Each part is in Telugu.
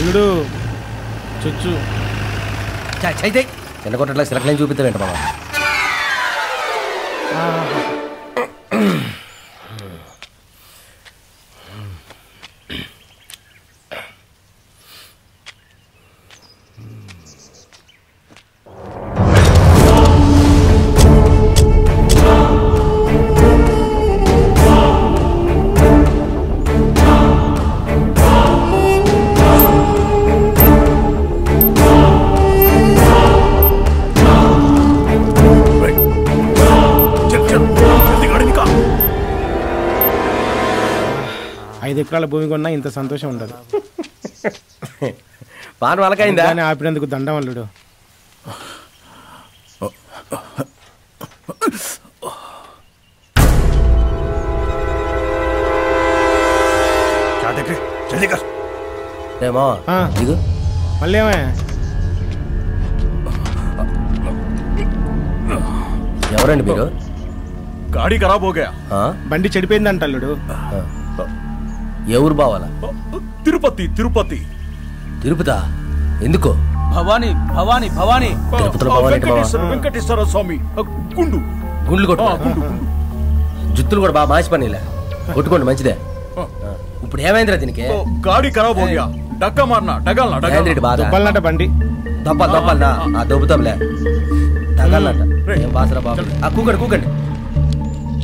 అల్లుడు చుచ్చు చైతే చిన్నకొట్టట్లా సిలకలేని చూపిస్తావేంట బాబా. ఎకరాల భూమి కొన్నా ఇంత సంతోషం ఉండదు. పాను వాళ్ళకైందా కానీ ఆపినందుకు దండం అల్లుడు. మళ్ళీ ఎవరండి మీరు? గాడి ఖరాబ్ హో గయా. బండి చెడిపోయిందంట అల్లుడు. ఎవరు బావాలా? తిరుపతి. తిరుపతి తిరుపతా? ఎందుకో? భవానీ భవానీ భవానీ వెంకటేశ్వర స్వామి గుండ్లు కొట్టు. జుత్తులు కూడా బాగా మాసి పనిలే కొట్టుకోండి మంచిదే. ఇప్పుడు ఏమైందిరా దీనికి? గాడి ఖరాబ్ హో గయా. డక్కా మారనా డగల్నట బండి దొప్పలనా దొబ్బుతాంలే తగలనట. ఏం బాసరా బాబు. కూకండి కూకండి.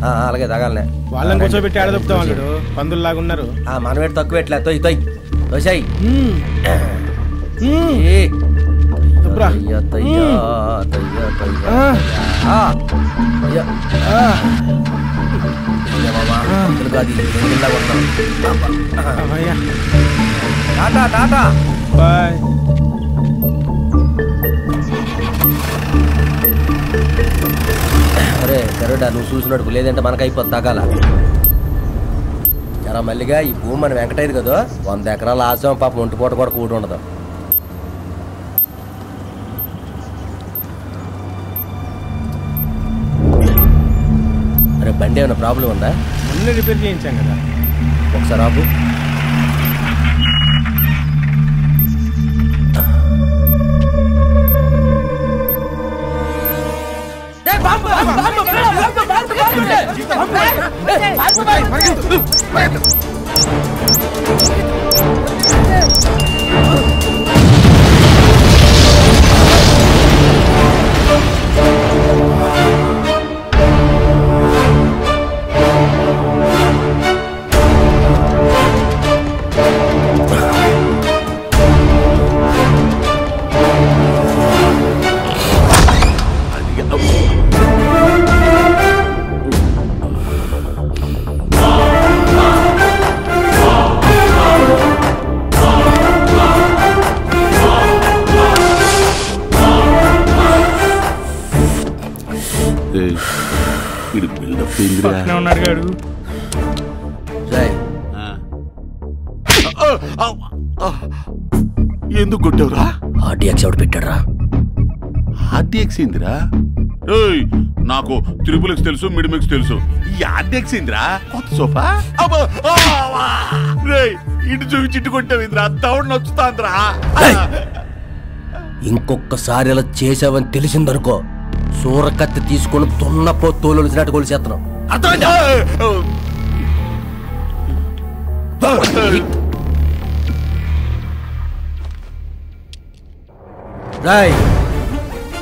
అలాగే తగలనే. వాళ్ళని కూర్చోబెట్టి ఆడ దొప్పుతాం అల్లుడు. పందుల్లాగా ఉన్నారు. మనమేటి తక్కువ ఎట్లా తొయ్యి తొయ్యి తోసాయి. టాటా టాటా బాయ్. అరే గరుడా నువ్వు చూసినట్టు లేదంటే మనకైపోద్ది తగాల. జరా మల్లిగా ఈ భూమి మన వెంకటైదు కదా 100 ఎకరాల ఆశం పాపం ఒంటి పూట కూడా కూడి ఉండదు. అరే బండి ఏమైనా ప్రాబ్లం ఉందా? మొన్న రిపేర్ చేయించాం కదా. ఒకసారి ఆపు. ఎందుకు కొట్టావురా? ఆర్డీఎక్స్ ఎవడు పెట్టాడురా? ఆర్డీఎక్స్ ఏందిరా? నాకు త్రిపుల్ ఎక్స్ తెలుసు, మిడిమిక్స్ తెలుసు. ఈ ఆర్డీఎక్స్ ఏందిరా? కొత్త సోఫా. ఇటు చూపించి ఇటు కొట్టావిందిరా. దౌడు నచ్చుతాందిరా. ఇంకొకసారి అలా చేసావని తెలిసిందనుకో సూరకత్తి తీసుకుని తున్నపో తోలుసినట్టు కొలిసేస్తున్నాం. అర్థమైందా?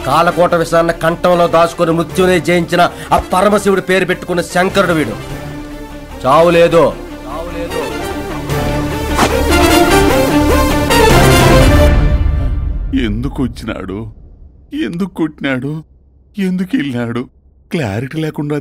కాలకోట విషయాన్ని కంఠంలో దాచుకుని మృత్యునే జయించిన ఆ పరమశివుడి పేరు పెట్టుకున్న శంకరుడు వీడు. చావు లేదు. ఎందుకు వచ్చినాడు, ఎందుకు కొట్టినాడు, ఎందుకు వెళ్ళినాడు క్లారిటీ లేకుండా